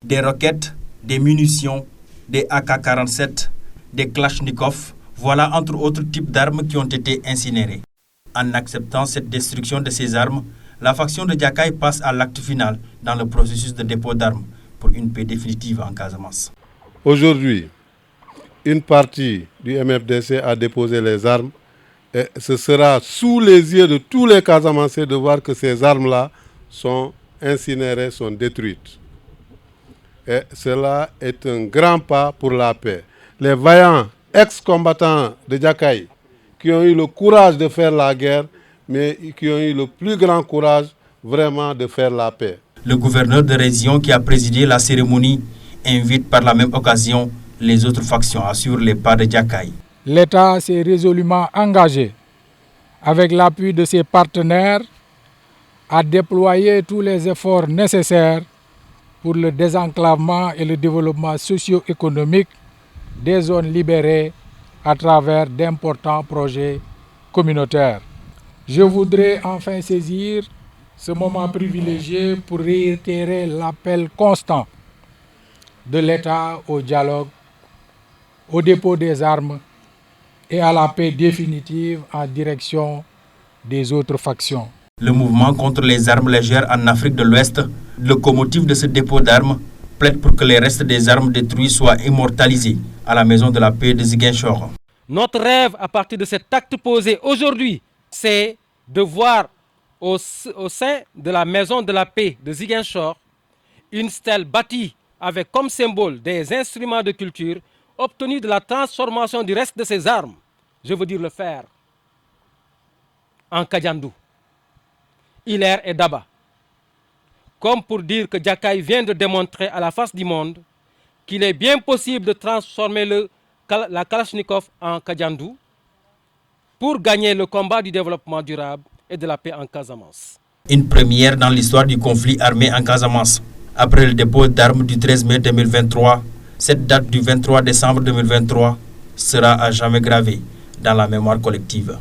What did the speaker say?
Des roquettes, des munitions, des AK-47, des Kalachnikov, voilà entre autres types d'armes qui ont été incinérées. En acceptant cette destruction de ces armes, la faction de Diakai passe à l'acte final dans le processus de dépôt d'armes pour une paix définitive en Casamance. Aujourd'hui, une partie du MFDC a déposé les armes et ce sera sous les yeux de tous les Casamancés de voir que ces armes-là sont incinérées, sont détruites. Et cela est un grand pas pour la paix. Les vaillants ex-combattants de Diakai qui ont eu le courage de faire la guerre, mais qui ont eu le plus grand courage vraiment de faire la paix. Le gouverneur de région qui a présidé la cérémonie invite par la même occasion les autres factions à suivre les pas de Diakai. L'État s'est résolument engagé, avec l'appui de ses partenaires, à déployer tous les efforts nécessaires pour le désenclavement et le développement socio-économique des zones libérées à travers d'importants projets communautaires. Je voudrais enfin saisir ce moment privilégié pour réitérer l'appel constant de l'État au dialogue, au dépôt des armes et à la paix définitive en direction des autres factions. Le mouvement contre les armes légères en Afrique de l'Ouest, locomotive de ce dépôt d'armes, plaide pour que les restes des armes détruites soient immortalisés à la Maison de la Paix de Ziguinchor. Notre rêve à partir de cet acte posé aujourd'hui, c'est de voir au sein de la Maison de la Paix de Ziguinchor une stèle bâtie avec comme symbole des instruments de culture obtenus de la transformation du reste de ces armes, je veux dire le fer, en Kadiandou, Hilaire et Daba. Comme pour dire que Diakai vient de démontrer à la face du monde qu'il est bien possible de transformer la Kalachnikov en Kadiandou pour gagner le combat du développement durable et de la paix en Casamance. Une première dans l'histoire du conflit armé en Casamance. Après le dépôt d'armes du 13 mai 2023, cette date du 23 décembre 2023 sera à jamais gravée dans la mémoire collective.